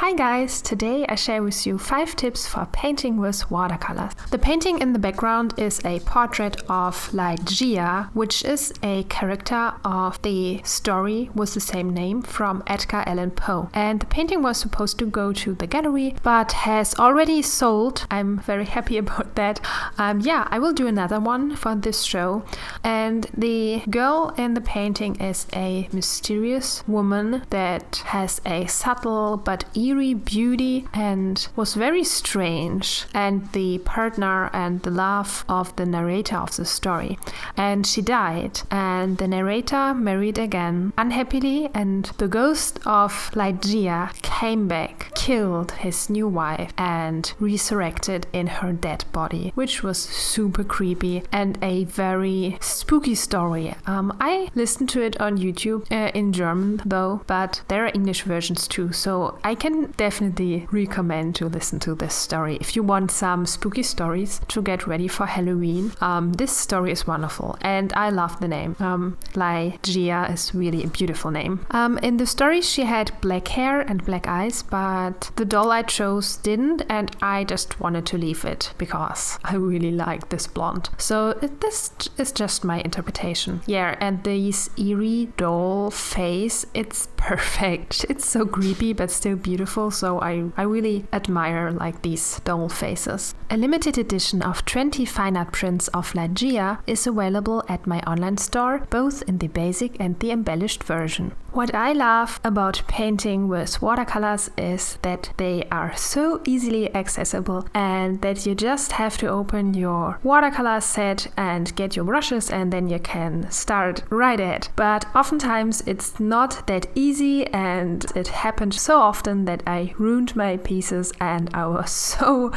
Hi guys, today I share with you 5 tips for painting with watercolors. The painting in the background is a portrait of Heya, which is a character of the story with the same name from Edgar Allan Poe. And the painting was supposed to go to the gallery, but has already sold. I'm very happy about that. I will do another one for this show. And the girl in the painting is a mysterious woman that has a subtle but eerie beauty and was very strange, and the partner and the love of the narrator of the story. And she died, and the narrator married again unhappily, and the ghost of Heya came back, killed his new wife, and resurrected in her dead body, which was super creepy and a very spooky story. I listened to it on YouTube in German though, but there are English versions too, so I can definitely recommend to listen to this story if you want some spooky stories to get ready for Halloween. This story is wonderful, and I love the name. Heya is really a beautiful name. In the story she had black hair and black eyes, but the doll I chose didn't, and I just wanted to leave it because I really like this blonde. So this is just my interpretation. Yeah, and this eerie doll face, it's perfect. It's so creepy but still beautiful, so I really admire like these doll faces. A limited edition of 20 fine art prints of Heya is available at my online store, both in the basic and the embellished version. What I love about painting with watercolors is that they are so easily accessible and that you just have to open your watercolor set and get your brushes, and then you can start right at. But oftentimes it's not that easy, and it happened so often that I ruined my pieces and I was so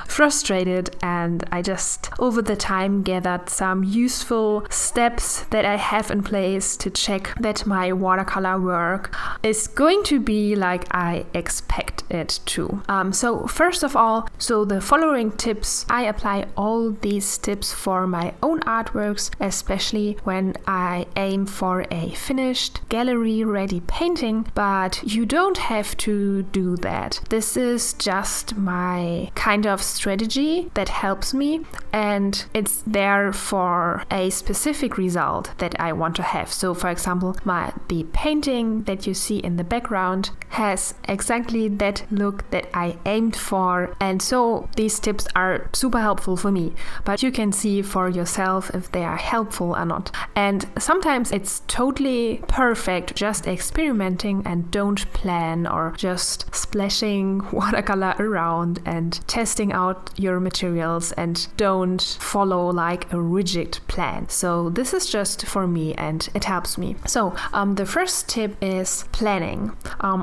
frustrated, and I just over the time gathered some useful steps that I have in place to check that my watercolor work is going to be like I expect it to. So first of all, the following tips, I apply all these tips for my own artworks, especially when I aim for a finished gallery ready painting, but you don't have to do that. This is just my kind of strategy that helps me, and it's there for a specific result that I want to have. So for example, the painting that you see in the background has exactly that look that I aimed for, and so these tips are super helpful for me, but you can see for yourself if they are helpful or not. And sometimes it's totally perfect just experimenting and don't plan or just splashing watercolor around and testing out your materials and don't follow like a rigid plan. So this is just for me and it helps me. So the first tip is planning.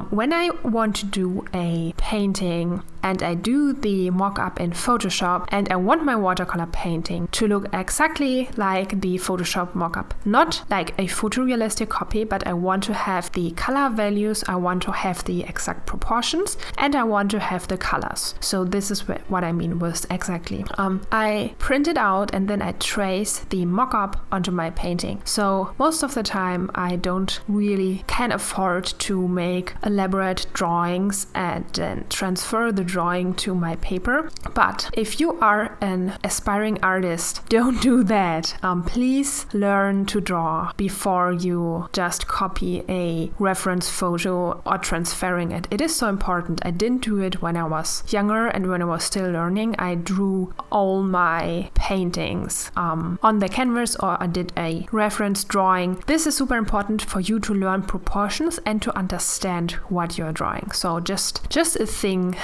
When I want to do a painting and I do the mock-up in Photoshop and I want my watercolor painting to look exactly like the Photoshop mock-up, not like a photorealistic copy, but I want to have the color values, I want to have the exact proportions, and I want to have the colors. So this is what I mean with exactly. I print it out and then I trace the mock-up onto my painting. So most of the time I don't really can afford to make elaborate drawings and then transfer the drawing to my paper. But if you are an aspiring artist, don't do that. Please learn to draw before you just copy a reference photo or transferring it. It is so important. I didn't do it when I was younger and when I was still learning. I drew all my paintings on the canvas, or I did a reference drawing. This is super important for you to learn proportions and to understand what you're drawing. So just a thing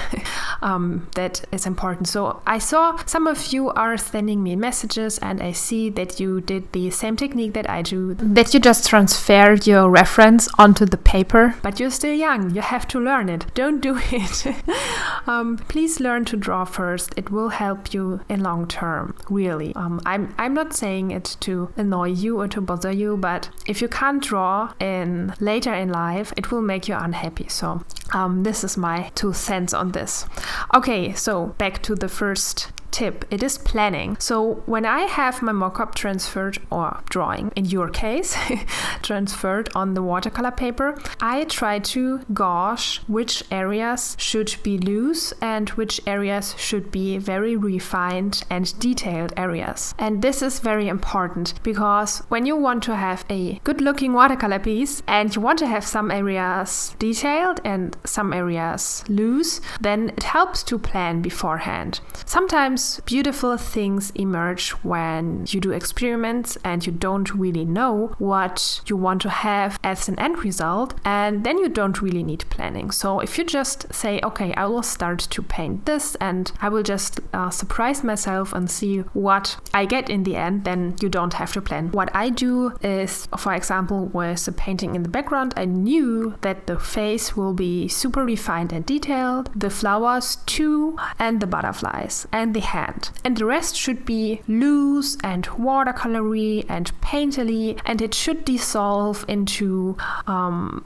that is important. So I saw some of you are sending me messages, and I see that you did the same technique that I do, that you just transfer your reference onto the paper, but you're still young. You have to learn it. Don't do it. Please learn to draw first. It will help you in long term, really. I'm not saying it to annoy you or to bother you, but if you can't draw in later in life, it will make you unhappy. So this is my 2 cents on this. Okay, so back to the first tip. It is planning. So when I have my mockup transferred, or drawing in your case, transferred on the watercolor paper, I try to gauge which areas should be loose and which areas should be very refined and detailed areas. And this is very important because when you want to have a good looking watercolor piece and you want to have some areas detailed and some areas loose, then it helps to plan beforehand. Sometimes beautiful things emerge when you do experiments and you don't really know what you want to have as an end result, and then you don't really need planning. So if you just say, okay, I will start to paint this and I will just surprise myself and see what I get in the end, then you don't have to plan. What I do is, for example, with the painting in the background, I knew that the face will be super refined and detailed, the flowers too, and the butterflies and the hand. And the rest should be loose and watercolory and painterly, and it should dissolve into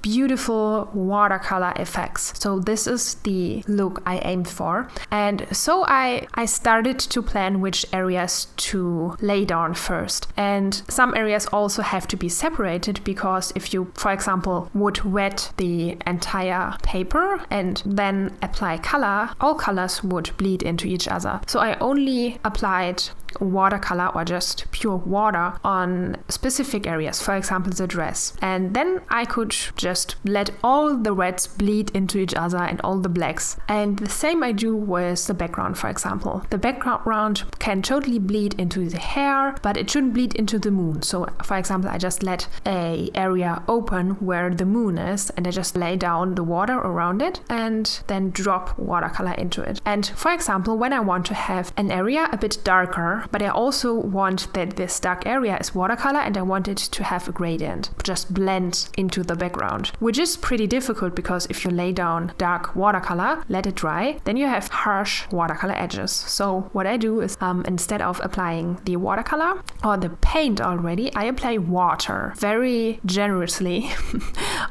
beautiful watercolor effects. So this is the look I aimed for. And so I started to plan which areas to lay down first. And some areas also have to be separated because if you, for example, would wet the entire paper and then apply color, all colors would bleed into each other. So I only applied watercolor or just pure water on specific areas, for example the dress, and then I could just let all the reds bleed into each other and all the blacks. And the same I do with the background, for example. The background can totally bleed into the hair, but it shouldn't bleed into the moon. So for example, I just let a area open where the moon is and I just lay down the water around it and then drop watercolor into it. And for example, when I want to have an area a bit darker, but I also want that this dark area is watercolor and I want it to have a gradient, just blend into the background, which is pretty difficult because if you lay down dark watercolor, let it dry, then you have harsh watercolor edges. So what I do is instead of applying the watercolor or the paint already, I apply water very generously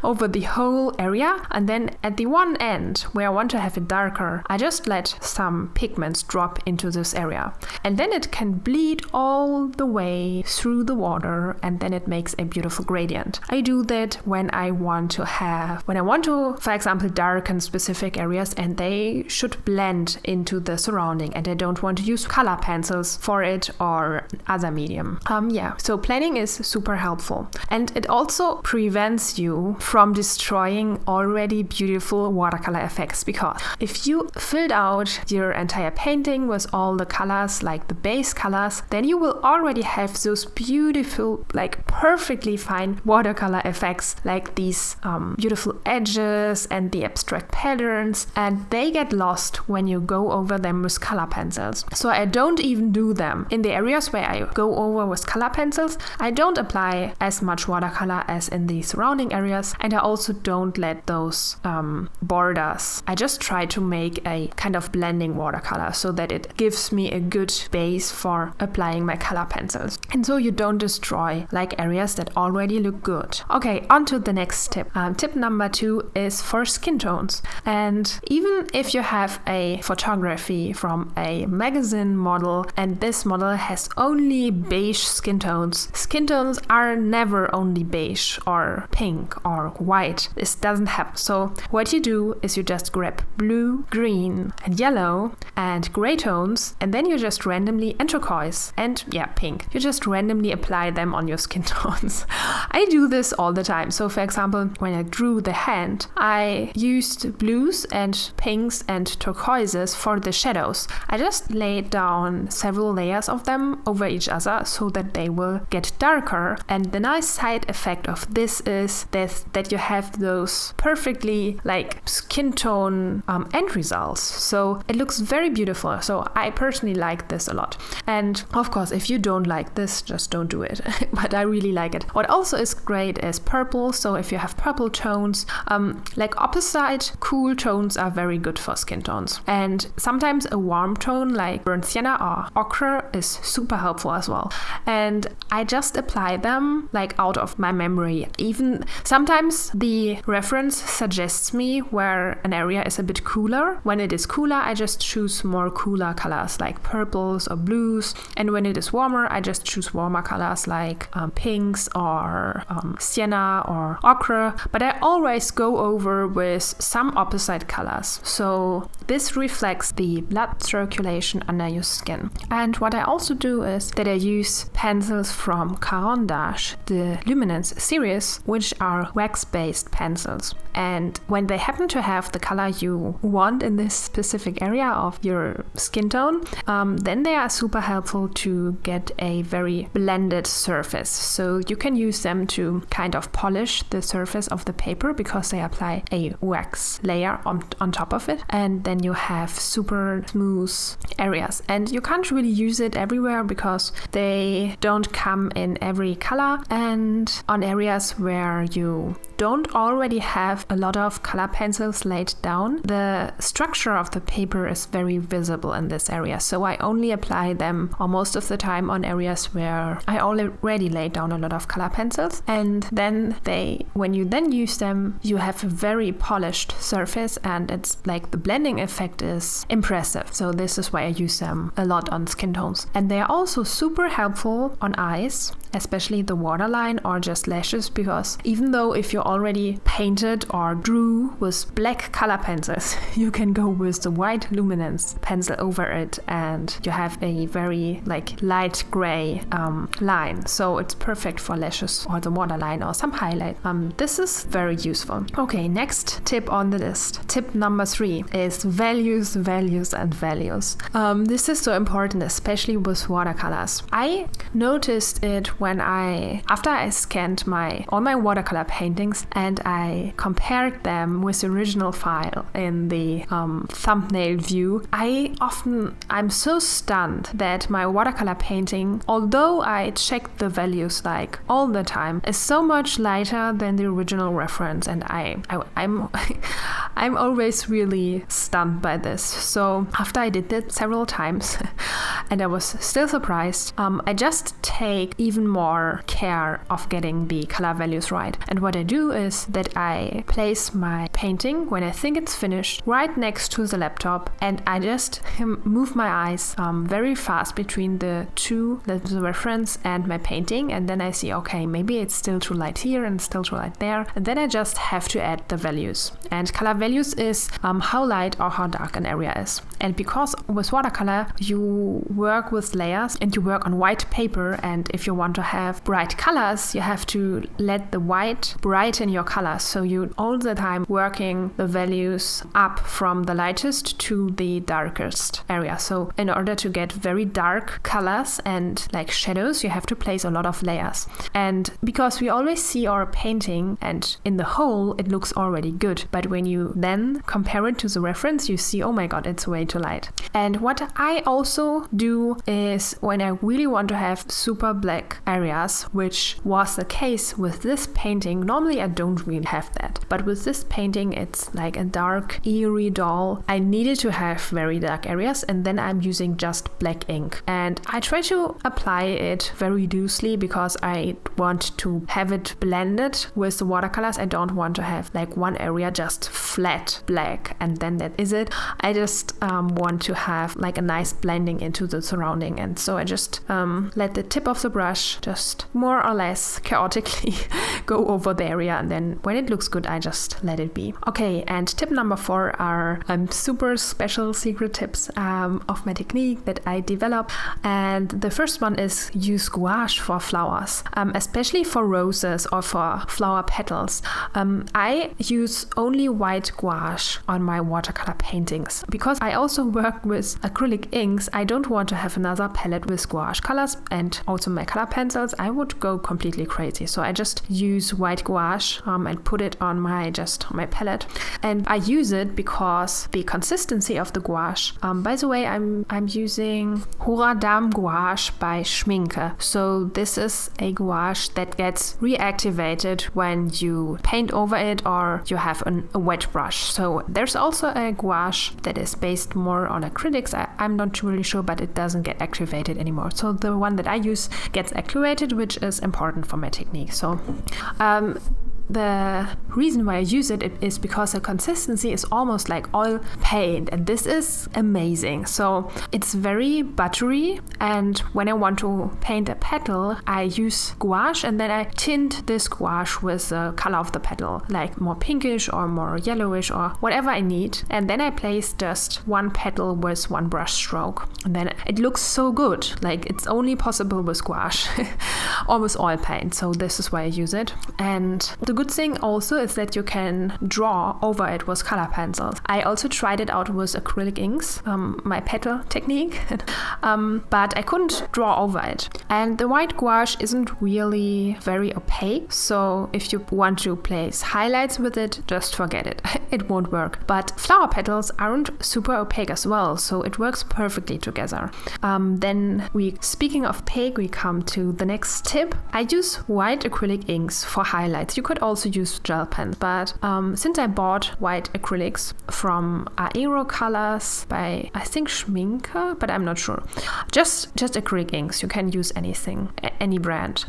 over the whole area, and then at the one end where I want to have it darker, I just let some pigments drop into this area, and then it can bleed all the way through the water, and then it makes a beautiful gradient. I do that when I want to, for example, darken specific areas and they should blend into the surrounding, and I don't want to use color pencils for it or other medium. So planning is super helpful, and it also prevents you from destroying already beautiful watercolor effects, because if you filled out your entire painting with all the colors, like the base colors, then you will already have those beautiful, like perfectly fine watercolor effects, like these beautiful edges and the abstract patterns, and they get lost when you go over them with color pencils. So I don't even do them. In the areas where I go over with color pencils, I don't apply as much watercolor as in the surrounding areas, and I also don't let those borders. I just try to make a kind of blending watercolor so that it gives me a good base for applying my color pencils, and so you don't destroy like areas that already look good. Okay, on to the next tip. Tip number 2 is for skin tones. And even if you have a photography from a magazine model and this model has only beige skin tones are never only beige or pink or white. This doesn't happen. So what you do is you just grab blue, green and yellow and gray tones, and then you just randomly, and turquoise and pink, you just randomly apply them on your skin tones. I do this all the time. So for example, when I drew the hand, I used blues and pinks and turquoises for the shadows. I just laid down several layers of them over each other so that they will get darker, and the nice side effect of this is that you have those perfectly like skin tone end results. So it looks very beautiful. So I personally like this a lot. And of course, if you don't like this, just don't do it. But I really like it. What also is great is purple. So if you have purple tones, like opposite cool tones are very good for skin tones. And sometimes a warm tone like burnt sienna or ochre is super helpful as well. And I just apply them like out of my memory. Even sometimes the reference suggests me where an area is a bit cooler. When it is cooler, I just choose more cooler colors like purples or blues. And when it is warmer, I just choose warmer colors like pinks or sienna or ochre. But I always go over with some opposite colors. So this reflects the blood circulation under your skin. And what I also do is that I use pencils from Caran d'Ache, the Luminance series, which are wax-based pencils. And when they happen to have the color you want in this specific area of your skin tone, then they are super helpful to get a very blended surface. So you can use them to kind of polish the surface of the paper because they apply a wax layer on top of it, and then you have super smooth areas. And you can't really use it everywhere because they don't come in every color, and on areas where you don't already have a lot of color pencils laid down, the structure of the paper is very visible in this area. So I only apply them, or most of the time, on areas where I already laid down a lot of color pencils. And then when you then use them, you have a very polished surface, and it's like the blending effect is impressive. So this is why I use them a lot on skin tones. And they are also super helpful on eyes, especially the waterline or just lashes, because even though if you already painted or drew with black color pencils, you can go with the white luminance pencil over it and you have a very like light gray line. So it's perfect for lashes or the waterline or some highlight. This is very useful. Okay, next tip on the list. Tip number 3 is values, values, and values. This is so important, especially with watercolors. I noticed it after I scanned all my watercolor paintings and I compared them with the original file in the thumbnail view. I'm so stunned that my watercolor painting, although I checked the values like all the time, is so much lighter than the original reference, and I'm always really stunned by this. So after I did it several times and I was still surprised, I just take even more care of getting the color values right. And what I do is that I place my painting, when I think it's finished, right next to the laptop, and I just move my eyes very fast between the two, the reference and my painting, and then I see, okay, maybe it's still too light here and still too light there, and then I just have to add the values. And color values is how light or how dark an area is. And because with watercolor you work with layers and you work on white paper, and if you want to have bright colors, you have to let the white brighten your colors. So you all the time working the values up from the lightest to the darkest area. So in order to get very dark colors and like shadows, you have to place a lot of layers. And because we always see our painting and in the whole it looks already good, but when you then compare it to the reference, you see, oh my god, it's way too light. And what I also do is when I really want to have super black areas, which was the case with this painting, normally I don't really have that, but with this painting it's like a dark, eerie doll. I needed to have very dark areas, and then I'm using just black ink. And I try to apply it very loosely because I want to have it blended with the watercolors. I don't want to have like one area just flat black and then that is it. I just want to have like a nice blending into the surrounding, and so I just let the tip of the brush just more or less chaotically go over the area, and then when it looks good I just let it be. Okay, and tip number 4 are super special secret tips of my technique that I develop, and the first one is use gouache for flowers, especially for roses or for flower petals. I use only white gouache on my watercolor paintings because I also work with acrylic inks. I don't want want to have another palette with gouache colors and also my color pencils, I would go completely crazy. So I just use white gouache and put it on my palette, and I use it because the consistency of the gouache. By the way, I'm using Horadam gouache by Schminke. So this is a gouache that gets reactivated when you paint over it or you have a wet brush. So there's also a gouache that is based more on acrylics. I'm not really sure, but it doesn't get activated anymore. So the one that I use gets activated, which is important for my technique. So the reason why I use it is because the consistency is almost like oil paint, and this is amazing. So it's very buttery, and when I want to paint a petal, I use gouache and then I tint this gouache with the color of the petal, like more pinkish or more yellowish or whatever I need, and then I place just one petal with one brush stroke, and then it looks so good. Like, it's only possible with gouache or with oil paint. So this is why I use it. And the good thing also is that you can draw over it with color pencils. I also tried it out with acrylic inks, my petal technique, but I couldn't draw over it. And the white gouache isn't really very opaque, so if you want to place highlights with it, just forget it. It won't work. But flower petals aren't super opaque as well, so it works perfectly together. Then speaking of opaque, we come to the next tip. I use white acrylic inks for highlights. You could also use gel pens, but since I bought white acrylics from Aerocolors by, I think, Schminke, but I'm not sure. Just acrylic inks. You can use anything, any brand.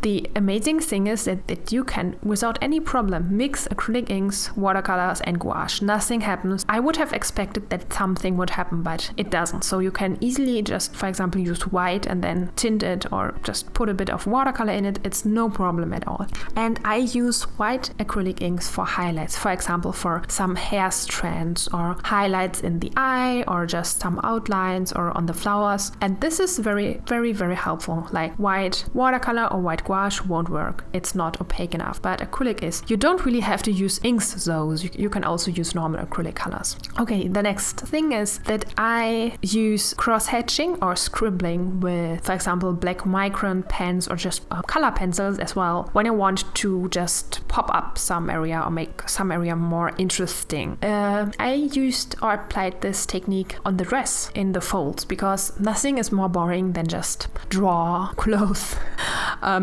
The amazing thing is that you can, without any problem, mix acrylic inks, watercolors, and gouache. Nothing happens. I would have expected that something would happen, but it doesn't. So you can easily just, for example, use white and then tint it, or just put a bit of watercolor in it. It's no problem at all. And I use white acrylic inks for highlights, for example, for some hair strands or highlights in the eye or just some outlines or on the flowers. And this is very, very, very helpful. Like, white watercolor or white gouache won't work. It's not opaque enough, but acrylic is. You don't really have to use inks though. You can also use normal acrylic colors. Okay, the next thing is that I use cross-hatching or scribbling with, for example, black micron pens or just color pencils as well, when I want to just pop up some area or make some area more interesting. I used or applied this technique on the dress in the folds, because nothing is more boring than just draw clothes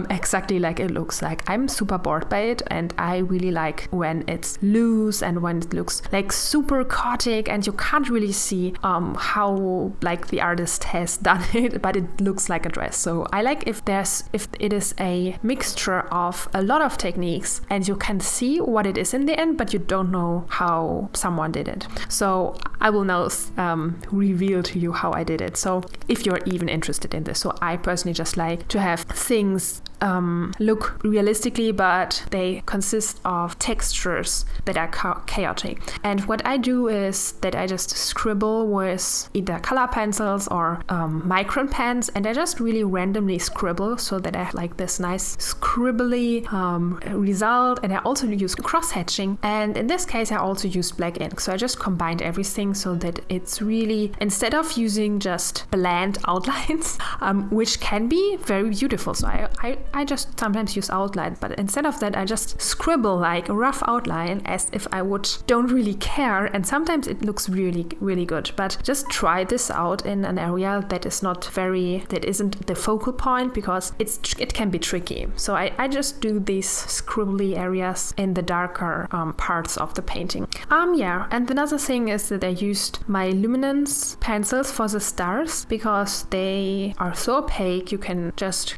exactly like it looks like. I'm super bored by it, and I really like when it's loose and when it looks like super chaotic and you can't really see how like the artist has done it, but it looks like a dress. So I like if it is a mixture of a lot of techniques and you can see what it is in the end, but you don't know how someone did it. So I will now reveal to you how I did it. So if you're even interested in this. So I personally just like to have things look realistically, but they consist of textures that are chaotic. And what I do is that I just scribble with either color pencils or micron pens, and I just really randomly scribble so that I have like this nice scribbly result. And I also use cross-hatching, and in this case I also used black ink. So I just combined everything so that it's really, instead of using just bland outlines, which can be very beautiful. So I just sometimes use outline, but instead of that I just scribble like a rough outline as if I don't really care, and sometimes it looks really, really good. But just try this out in an area that isn't the focal point, because it can be tricky. So I just do these scribbly areas in the darker parts of the painting. And another thing is that I used my luminance pencils for the stars, because they are so opaque,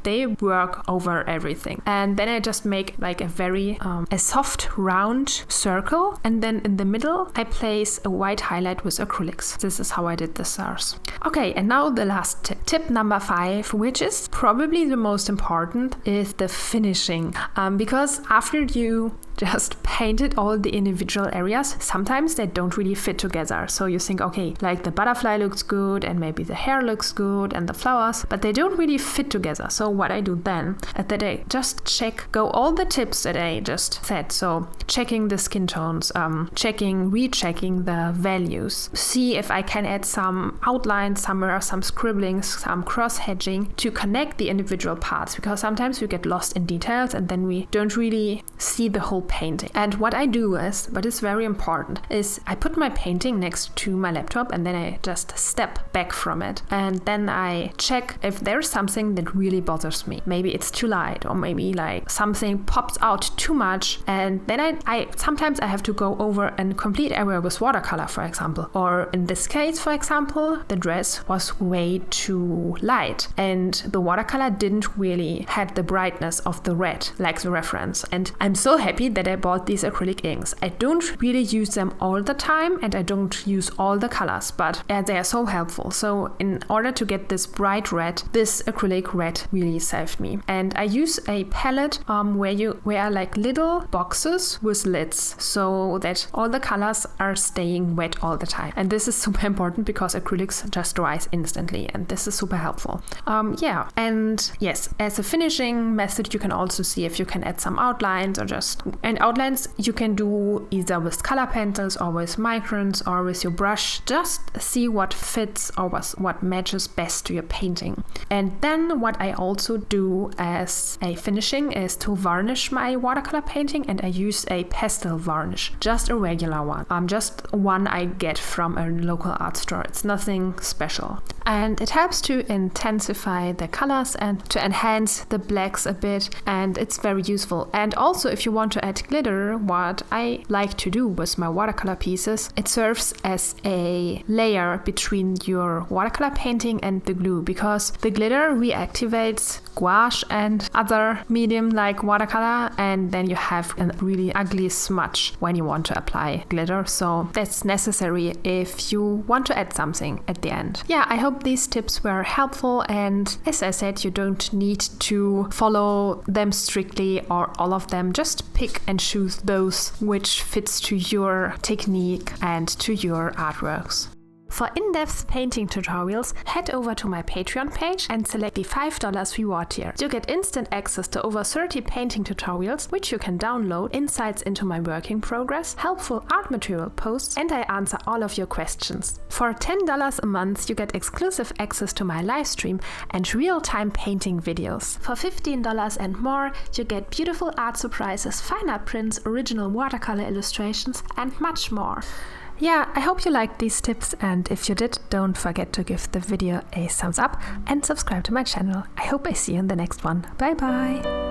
they work over everything. And then I just make like a soft round circle, and then in the middle I place a white highlight with acrylics. This is how I did the stars. Okay, and now the last tip number 5, which is probably the most important, is the finishing. Because after you just painted all the individual areas, sometimes they don't really fit together. So you think, okay, like the butterfly looks good and maybe the hair looks good and the flowers, but they don't really fit together. So what I do then is that I just go all the tips that I just said. So checking the skin tones, rechecking the values, see if I can add some outlines somewhere, some scribblings, some cross-hatching to connect the individual parts, because sometimes we get lost in details and then we don't really see the whole painting. And what I do is, but it's very important, is I put my painting next to my laptop and then I just step back from it. And then I check if there's something that really bothers me. Maybe it's too light, or maybe like something pops out too much. And then I sometimes I have to go over a complete area with watercolor, for example. Or in this case, for example, the dress was way too light and the watercolor didn't really have the brightness of the red, like the reference. And I'm so happy that I bought these acrylic inks. I don't really use them all the time and I don't use all the colors, but they are so helpful. So in order to get this bright red, this acrylic red really saved me. And I use a palette where are like little boxes with lids, so that all the colors are staying wet all the time. And this is super important because acrylics just dries instantly, and this is super helpful. And yes, as a finishing method, you can also see if you can add some outlines and outlines you can do either with color pencils or with microns or with your brush. Just see what fits or what matches best to your painting. And then what I also do as a finishing is to varnish my watercolor painting, and I use a pastel varnish, just a regular one. Just one I get from a local art store. It's nothing special. And it helps to intensify the colors and to enhance the blacks a bit, and it's very useful. And also if you want to add glitter, what I like to do with my watercolor pieces, it serves as a layer between your watercolor painting and the glue, because the glitter reactivates gouache and other medium like watercolor, and then you have a really ugly smudge when you want to apply glitter. So that's necessary if you want to add something at the end. Yeah, I hope these tips were helpful, and as I said, you don't need to follow them strictly or all of them. Just pick and choose those which fits to your technique and to your artworks. For in-depth painting tutorials, head over to my Patreon page and select the $5 reward tier. You get instant access to over 30 painting tutorials, which you can download, insights into my work in progress, helpful art material posts, and I answer all of your questions. For $10 a month, you get exclusive access to my live stream and real-time painting videos. For $15 and more, you get beautiful art surprises, fine art prints, original watercolor illustrations, and much more. Yeah, I hope you liked these tips, and if you did, don't forget to give the video a thumbs up and subscribe to my channel. I hope I see you in the next one. Bye bye!